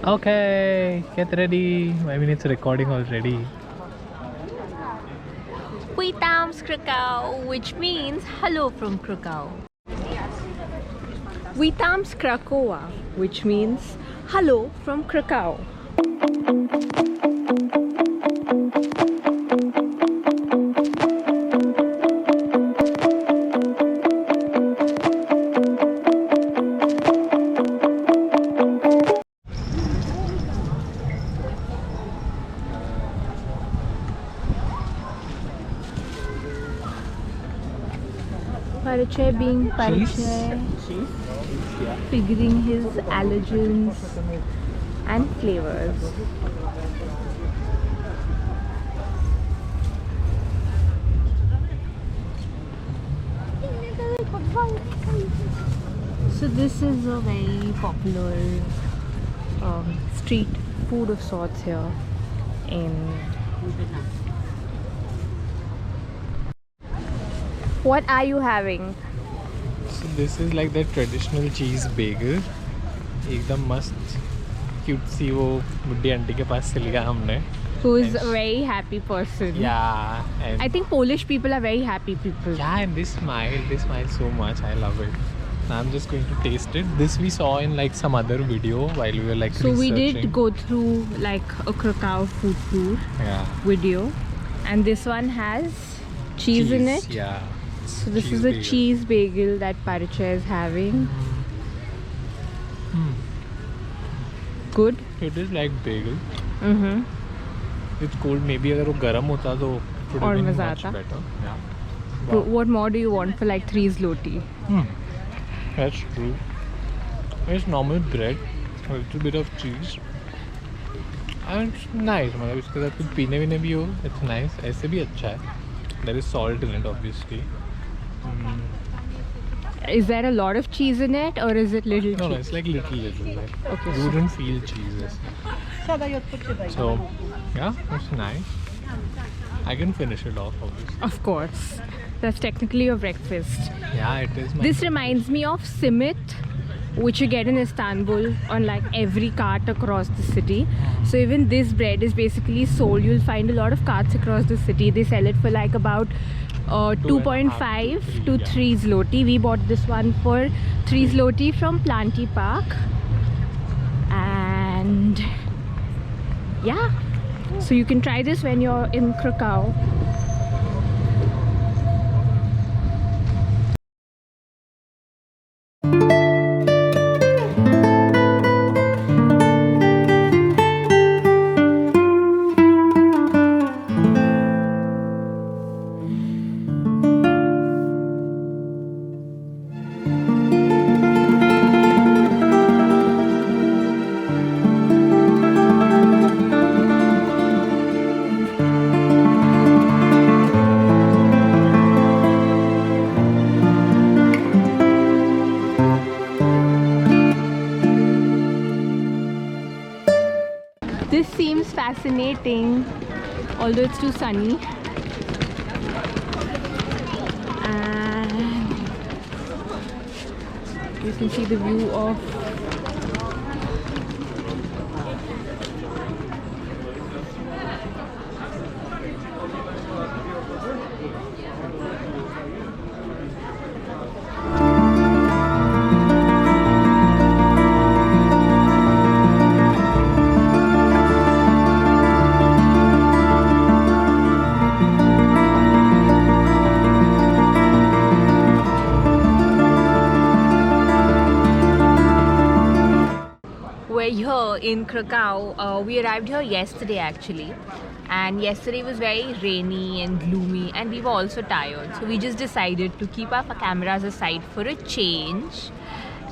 Okay, get ready. I mean, it's recording already. Witam's Cracow, which means hello from Krakow. Witam's Krakow, which means hello from Krakow. Parichay being Parichay, figuring his allergens and flavors. So this is a very popular street food of sorts here in. What are you having? So this is like the traditional cheese bagel. एकदम मस्त cute सी वो बुड्ढी aunty के पास से लिया हमने. Who is a very happy person. Yeah. And I think Polish people are very happy people. yeah, and they smile so much. I love it. Now I'm just going to taste it. This we saw in like some other video while we were like So we researching. did go through like a Krakow food tour video, and this one has cheese in it. Yeah. So this is a cheese bagel that Parichay is having. Good. It is like bagel. Mm-hmm. It's cold. Maybe अगर वो गर्म होता तो it would have been much better. Yeah. Wow. What more do you want for like 3 zloty? That's true. It's normal bread, a little bit of cheese, and it's nice. मतलब इसके साथ कुछ पीने वीने भी हो, it's nice. ऐसे भी अच्छा है. There is salt in it, obviously. Is there a lot of cheese in it, or is it little cheese? No, it's like little. Like Okay. you wouldn't feel cheeses. So, yeah, it's nice. I can finish it off, obviously. Of course. That's technically your breakfast. Yeah, it is. This reminds me of simit, which you get in Istanbul on like every cart across the city. So even this bread is basically sold. You'll find a lot of carts across the city. They sell it for like about 2.5 to 3 zloty. We bought this one for 3 zloty from Planty Park. And yeah, so you can try this when you're in Krakow. This seems fascinating, although it's too sunny. And you can see the view of in Krakow. We arrived here yesterday actually, and yesterday was very rainy and gloomy, and we were also tired, so we just decided to keep our cameras aside for a change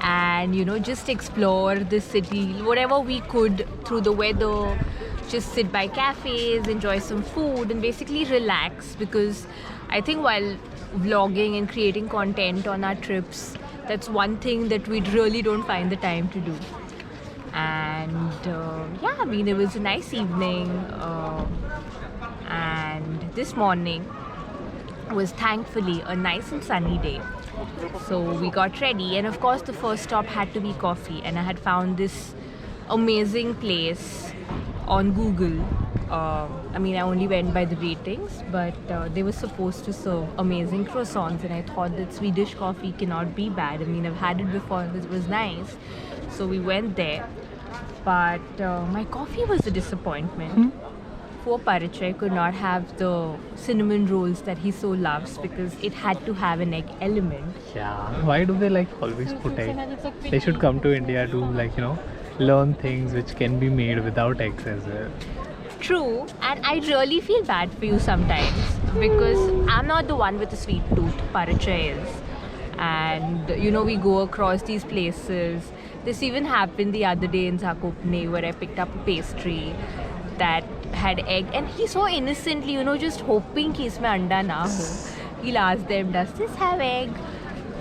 and, you know, just explore the city whatever we could through the weather, just sit by cafes, enjoy some food, and basically relax, because I think while vlogging and creating content on our trips, that's one thing that we really don't find the time to do. And yeah, I mean, it was a nice evening, and this morning was thankfully a nice and sunny day. So we got ready, and of course the first stop had to be coffee, and I had found this amazing place on Google. I mean, I only went by the ratings, but they were supposed to serve amazing croissants, and I thought that Swedish coffee cannot be bad. I mean, I've had it before and it was nice. So we went there, but my coffee was a disappointment. Poor Parichay could not have the cinnamon rolls that he so loves because it had to have an egg element. Yeah. Why do they like always put egg? They should come to India to like, learn things which can be made without eggs as well. True, and I really feel bad for you sometimes because I'm not the one with a sweet tooth, Parichay is. And we go across these places. This even happened the other day in Zakopane where I picked up a pastry that had egg, and he so innocently, just hoping कि इसमें अंडा ना हो. He'll ask them, does this have egg?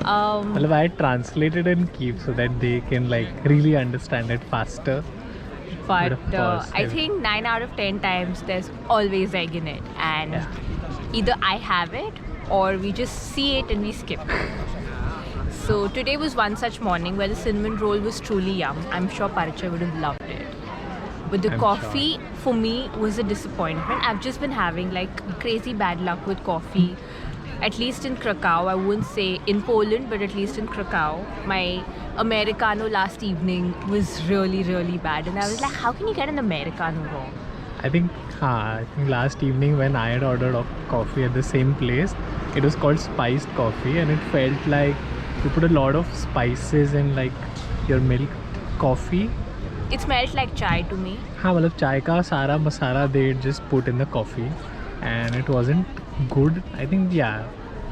I translated and keep so that they can like really understand it faster. But of course, I think 9 out of 10 times there's always egg in it, and either I have it or we just see it and we skip it. So today was one such morning where the cinnamon roll was truly yum. I'm sure Parichay would have loved it. But the coffee for me was a disappointment. I've just been having like crazy bad luck with coffee. At least in Krakow, I wouldn't say in Poland, but at least in Krakow, my Americano last evening was really, really bad. And I was like, how can you get an Americano wrong? I think last evening when I had ordered a coffee at the same place, it was called spiced coffee, and it felt like you put a lot of spices in like your milk coffee. It smelled like chai to me. हाँ मतलब चाय का सारा मसाला they just put in the coffee, and it wasn't good. I think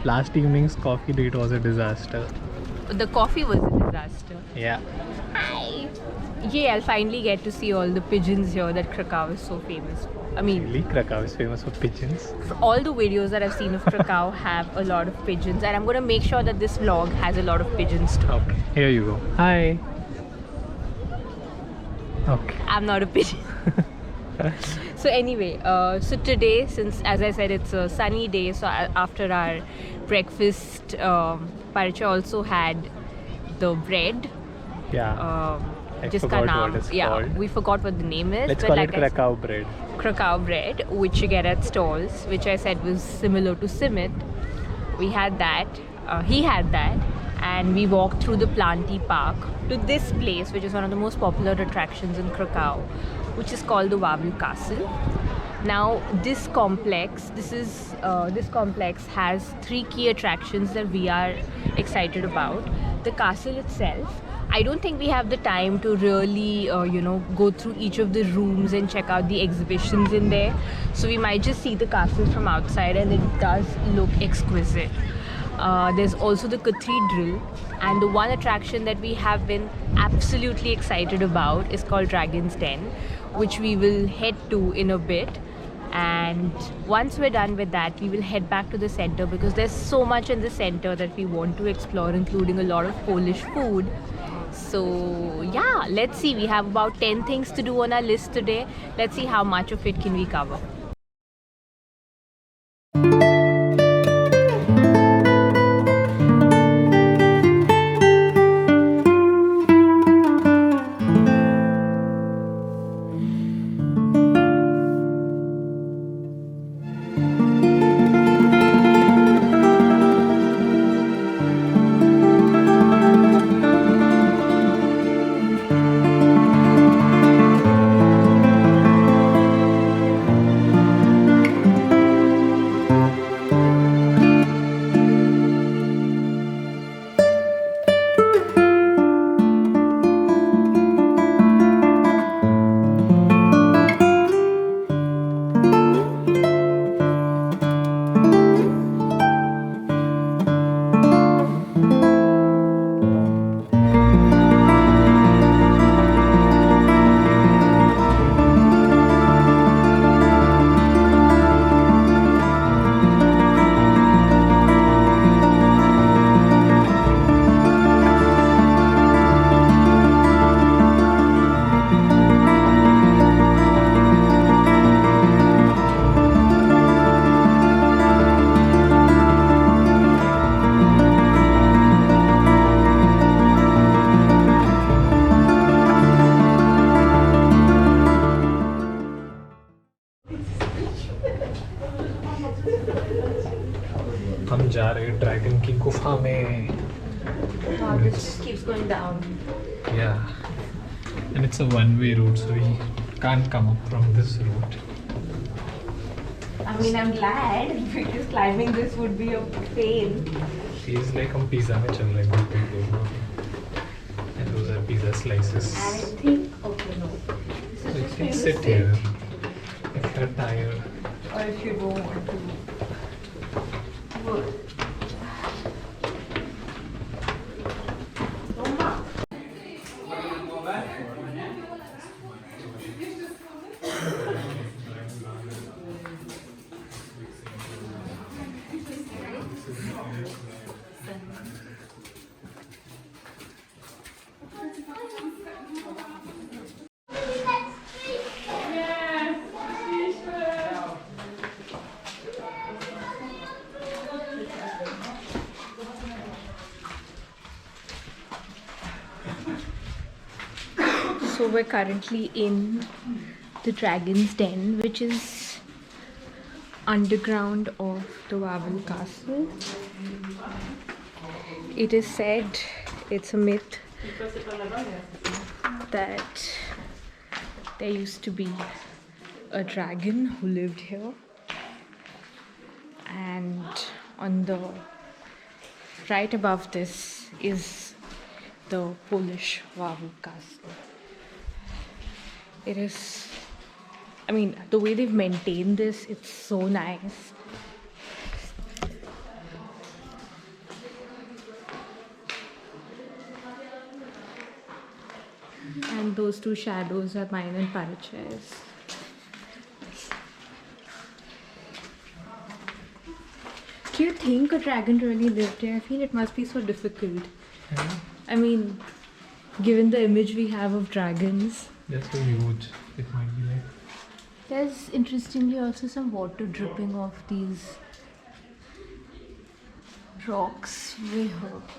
last evening's coffee date was a disaster. The coffee was a disaster. Yeah. Hi. Yeah, I'll finally get to see all the pigeons here that Krakow is so famous for. I mean, Really, Krakow is famous for pigeons. all the videos that I've seen of Krakow have a lot of pigeons, and I'm going to make sure that this vlog has a lot of pigeons too. Okay, here you go. Hi. Okay. I'm not a pigeon. So anyway, so today, since as I said it's a sunny day, so after our breakfast, Parichay also had the bread. Yeah. I Jiska forgot naam, what it's yeah, called. we forgot what the name is. Let's but call like it Krakow bread. Krakow bread, which you get at stalls, which I said was similar to simit. We had that. He had that. And we walked through the Planty Park to this place, which is one of the most popular attractions in Krakow, which is called the Wawel Castle. Now, this complex has 3 key attractions that we are excited about. The castle itself. I don't think we have the time to really, go through each of the rooms and check out the exhibitions in there. So we might just see the castle from outside, and it does look exquisite. There's also the cathedral, and the one attraction that we have been absolutely excited about is called Dragon's Den, which we will head to in a bit. And once we're done with that, we will head back to the center because there's so much in the center that we want to explore, including a lot of Polish food. So yeah, let's see, we have about 10 things to do on our list today. Let's see how much of it can we cover. जा रहे हैं dragon की गुफा में. Wow, this just keeps going down. Yeah, and it's a one-way route, so we can't come up from this route. I mean, I'm glad because climbing this would be a pain. Feels like हम pizza में चल रहे हैं बिल्कुल. And those are pizza slices. And I think, okay, no. This So is you just can famous sit thing. here if you're tired. Or if you don't want to. Good. So we're currently in the Dragon's Den, which is underground of the Wawel Castle. It is said, it's a myth, that there used to be a dragon who lived here, and on the right above this is the Polish Wawel Castle. It is, I mean, the way they've maintained this, it's so nice. And those two shadows are mine and Parichay's. Do you think a dragon really lived here? I feel it must be so difficult. I mean, given the image we have of dragons. That's so huge. It might be like. There's interestingly also some water dripping off these rocks. We hope.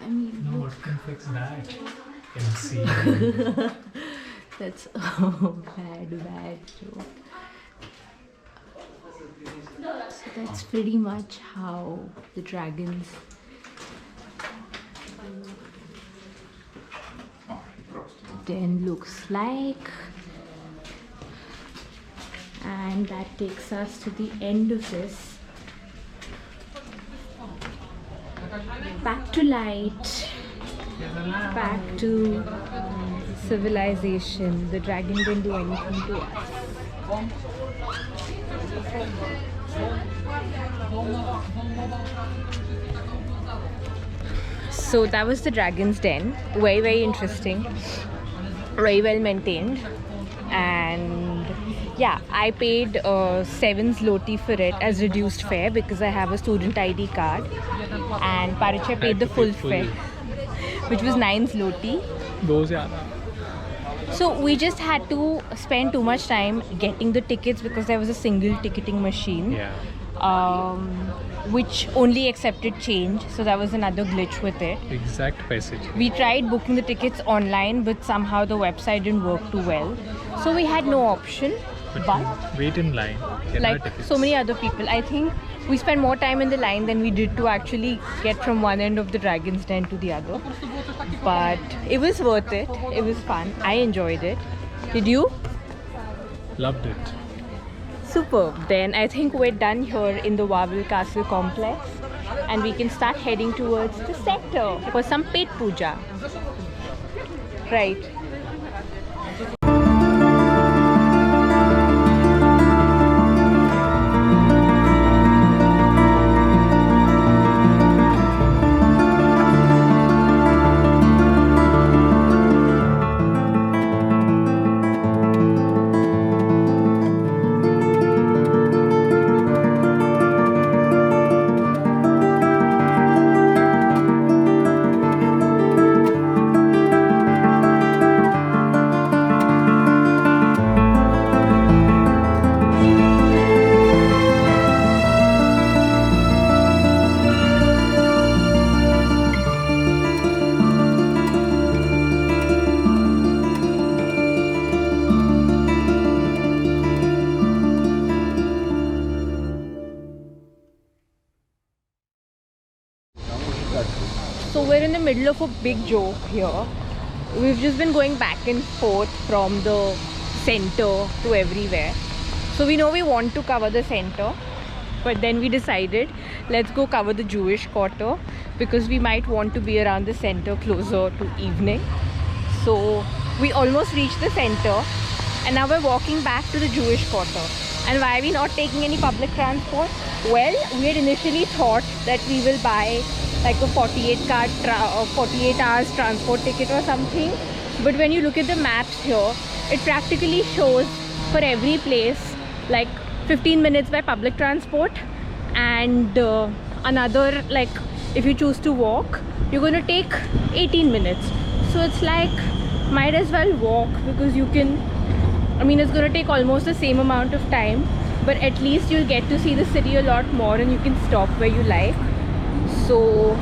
I mean, No, what can fix that? MC. that's bad joke. So that's pretty much how the dragons den looks like. And that takes us to the end of this. Back to light. Back to civilization. The dragon didn't do anything to us. So that was the dragon's den. Very, very interesting. Very well maintained. And yeah, I paid 7 zloty for it as reduced fare because I have a student ID card. And Parichay paid the full fare, which was 9 zloty. Those are. So we just had to spend too much time getting the tickets because there was a single ticketing machine. Yeah. Which only accepted change, so that was another glitch with it. Exact passage. We tried booking the tickets online, but somehow the website didn't work too well, so we had no option but wait in line. Get like our tickets. so many other people. I think we spent more time in the line than we did to actually get from one end of the Dragon's Den to the other, but it was worth it. It was fun. I enjoyed it. Did you? Loved it. Superb. Then I think we're done here in the Wawel Castle complex, and we can start heading towards the center for some Pet Puja. Right. middle of a big joke here. We've just been going back and forth from the center to everywhere. So we know we want to cover the center, but then we decided let's go cover the Jewish quarter because we might want to be around the center closer to evening. So we almost reached the center and now we're walking back to the Jewish quarter. And why are we not taking any public transport? Well, we had initially thought that we will buy like a 48 hours transport ticket or something. But when you look at the maps here, it practically shows for every place like 15 minutes by public transport and another, like if you choose to walk, you're going to take 18 minutes. So it's like, might as well walk because you can, I mean, it's going to take almost the same amount of time, but at least you'll get to see the city a lot more and you can stop where you like. So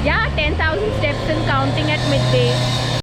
yeah, 10,000 steps and counting at midday.